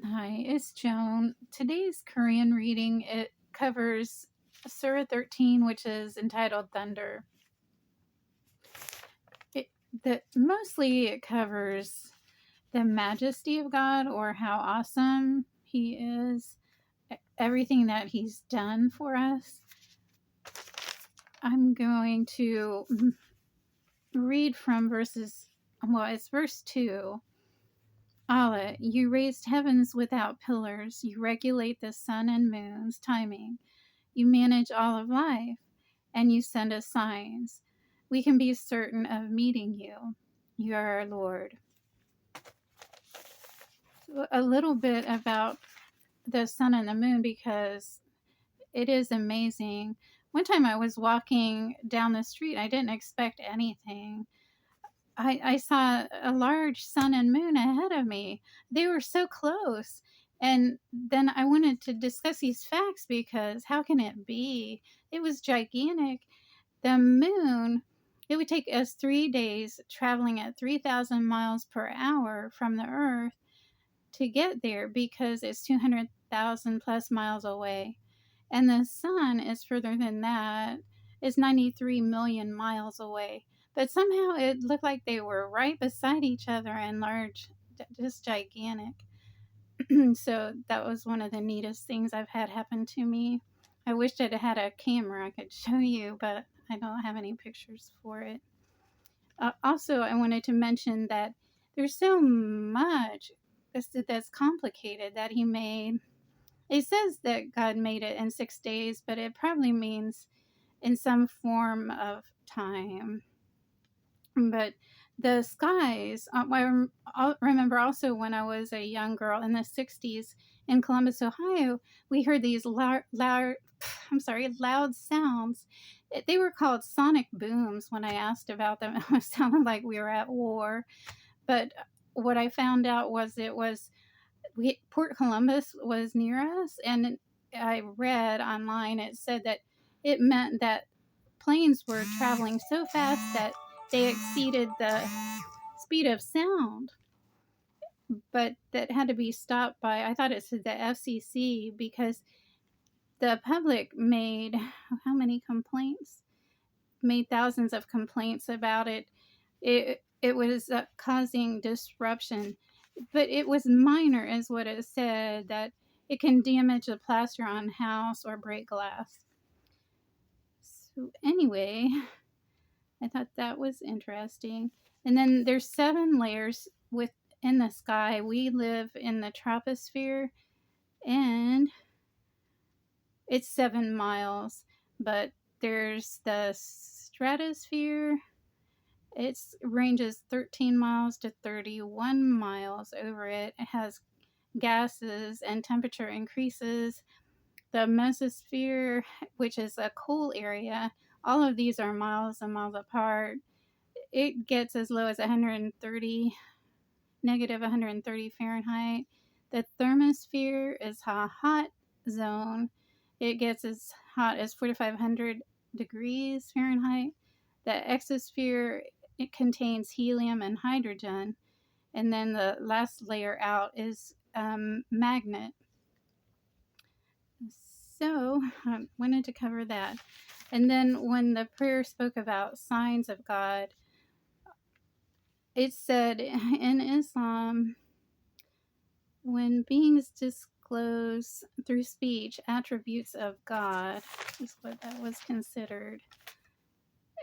Hi, it's Joan. Today's Korean reading it covers Sura 13, which is entitled Thunder. It mostly it covers the majesty of God or how awesome He is, everything that He's done for us. I'm going to read from it's verse 2. Allah, you raised heavens without pillars. You regulate the sun and moon's timing. You manage all of life, and you send us signs. We can be certain of meeting you. You are our Lord. So a little bit about the sun and the moon because it is amazing. One time I was walking down the street, I didn't expect anything. I saw a large sun and moon ahead of me. They were so close. And then I wanted to discuss these facts because how can it be? It was gigantic. The moon, it would take us 3 days traveling at 3,000 miles per hour from the Earth to get there because it's 200,000 plus miles away. And the sun is further than that. It's 93 million miles away. But somehow it looked like they were right beside each other and large, just gigantic. So that was one of the neatest things I've had happen to me. I wished I'd had a camera I could show you, but I don't have any pictures for it. Also, I wanted to mention that there's so much that's complicated that He made. It says that God made it in 6 days, but it probably means in some form of time. But the skies, I remember also when I was a young girl in the 60s in Columbus, Ohio, we heard these loud sounds. They were called sonic booms. When I asked about them, it sounded like we were at war. But what I found out was Port Columbus was near us, and I read online it said that it meant that planes were traveling so fast that they exceeded the speed of sound, but that had to be stopped by, I thought it said the FCC, because the public made how many complaints? Made thousands of complaints about it. It was causing disruption, but it was minor, is what it said, that it can damage the plaster on house or break glass. So anyway, I thought that was interesting. And then there's 7 layers within the sky. We live in the troposphere, and it's 7 miles, but there's the stratosphere. It ranges 13 miles to 31 miles over it. It has gases and temperature increases. The mesosphere, which is a cool area, all of these are miles and miles apart. It gets as low as negative 130 Fahrenheit. The thermosphere is a hot zone. It gets as hot as 4,500 degrees Fahrenheit. The exosphere, it contains helium and hydrogen. And then the last layer out is magnet. So I wanted to cover that. And then when the prayer spoke about signs of God, it said in Islam, when beings disclose through speech attributes of God, is what that was considered.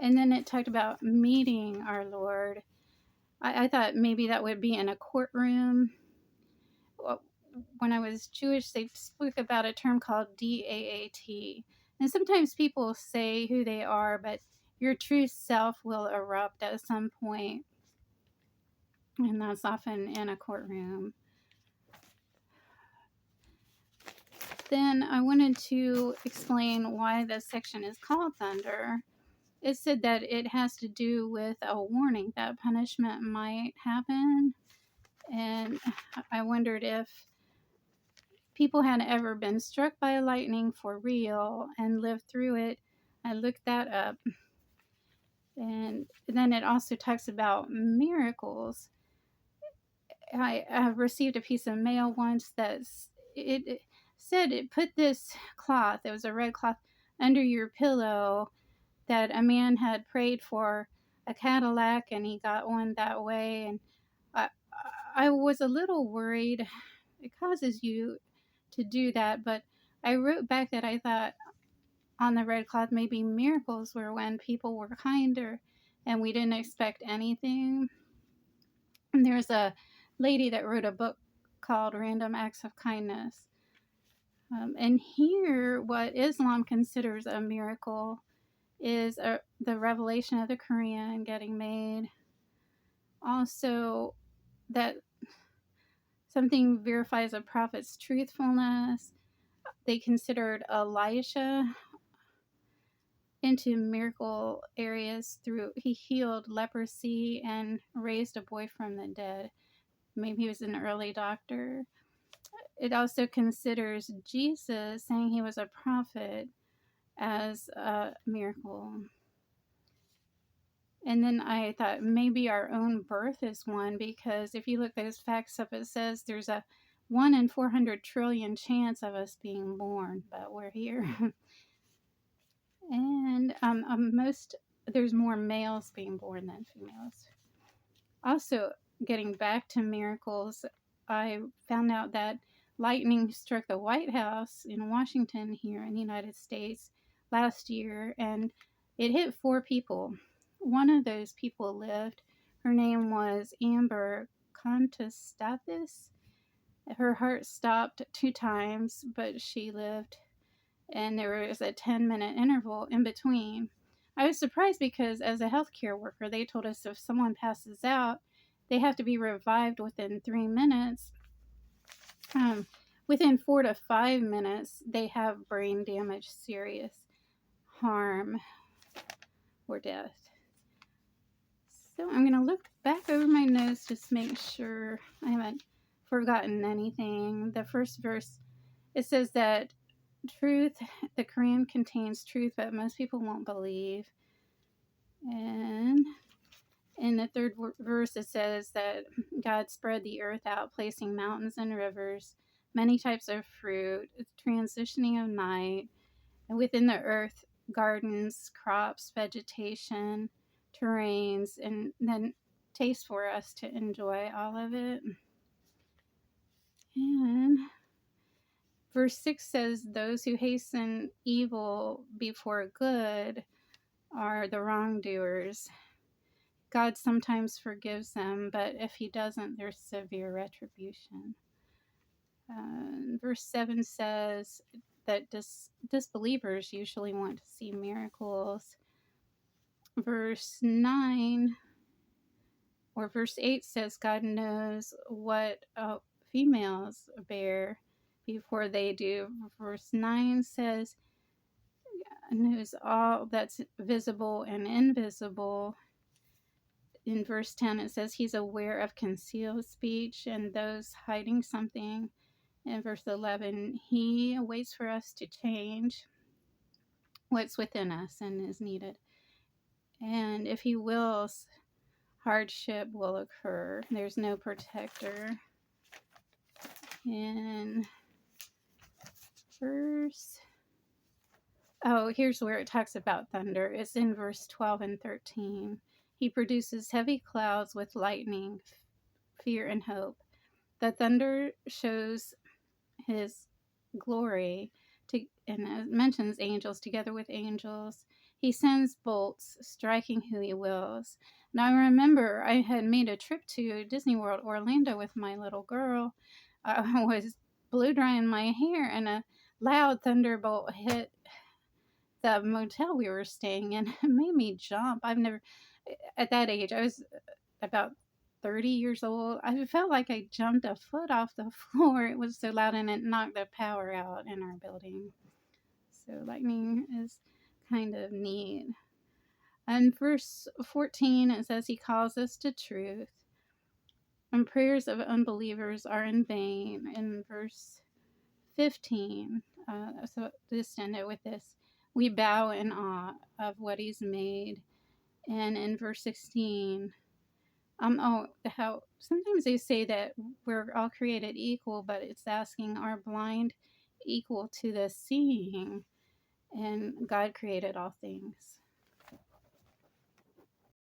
And then it talked about meeting our Lord. I thought maybe that would be in a courtroom. When I was Jewish, they spoke about a term called DAAT. And sometimes people say who they are, but your true self will erupt at some point, and that's often in a courtroom. Then I wanted to explain why this section is called Thunder. It said that it has to do with a warning that punishment might happen. And I wondered if people had ever been struck by lightning for real and lived through it. I looked that up. And then it also talks about miracles. I received a piece of mail once it said it put this cloth, it was a red cloth, under your pillow, that a man had prayed for a Cadillac and he got one that way. And I, I was a little worried. It causes you to do that, but I wrote back that I thought on the red cloth maybe miracles were when people were kinder and we didn't expect anything. And there's a lady that wrote a book called Random Acts of Kindness. And here, what Islam considers a miracle is the revelation of the Quran getting made. Also, that something verifies a prophet's truthfulness. They considered Elijah into miracle areas through he healed leprosy and raised a boy from the dead. Maybe he was an early doctor. It also considers Jesus saying he was a prophet as a miracle. And then I thought maybe our own birth is one, because if you look those facts up, it says there's a 1 in 400 trillion chance of us being born, but we're here. And there's more males being born than females. Also, getting back to miracles, I found out that lightning struck the White House in Washington here in the United States last year, and it hit 4 people. One of those people lived. Her name was Amber Contostathis. Her heart stopped 2 times, but she lived, and there was a 10-minute interval in between. I was surprised because as a healthcare worker, they told us if someone passes out, they have to be revived within 3 minutes. Within 4 to 5 minutes, they have brain damage, serious harm, or death. So I'm going to look back over my notes just to make sure I haven't forgotten anything. The first verse, it says that the Quran contains truth, but most people won't believe. And in the third verse, it says that God spread the earth out, placing mountains and rivers, many types of fruit, transitioning of night, and within the earth, gardens, crops, vegetation, terrains, and then taste for us to enjoy all of it. And verse 6 says, those who hasten evil before good are the wrongdoers. God sometimes forgives them, but if he doesn't, there's severe retribution. Verse 7 says that disbelievers usually want to see miracles. Verse 9 or verse 8 says God knows what females bear before they do. Verse 9 says knows all that's visible and invisible. In verse 10, it says he's aware of concealed speech and those hiding something. In verse 11, he waits for us to change what's within us and is needed. And if he wills, hardship will occur. There's no protector. In here's where it talks about thunder. It's in verse 12 and 13. He produces heavy clouds with lightning, fear, and hope. The thunder shows his glory and it mentions angels together with angels. He sends bolts, striking who he wills. Now I remember I had made a trip to Disney World Orlando with my little girl. I was blow drying my hair and a loud thunderbolt hit the motel we were staying in. It made me jump. At that age, I was about 30 years old. I felt like I jumped a foot off the floor. It was so loud, and it knocked the power out in our building. So lightning is kind of neat. And verse 14, it says he calls us to truth. And prayers of unbelievers are in vain. In verse 15, so just end it with this. We bow in awe of what he's made. And in verse 16, Oh, how sometimes they say that we're all created equal, but it's asking, are blind equal to the seeing? And God created all things.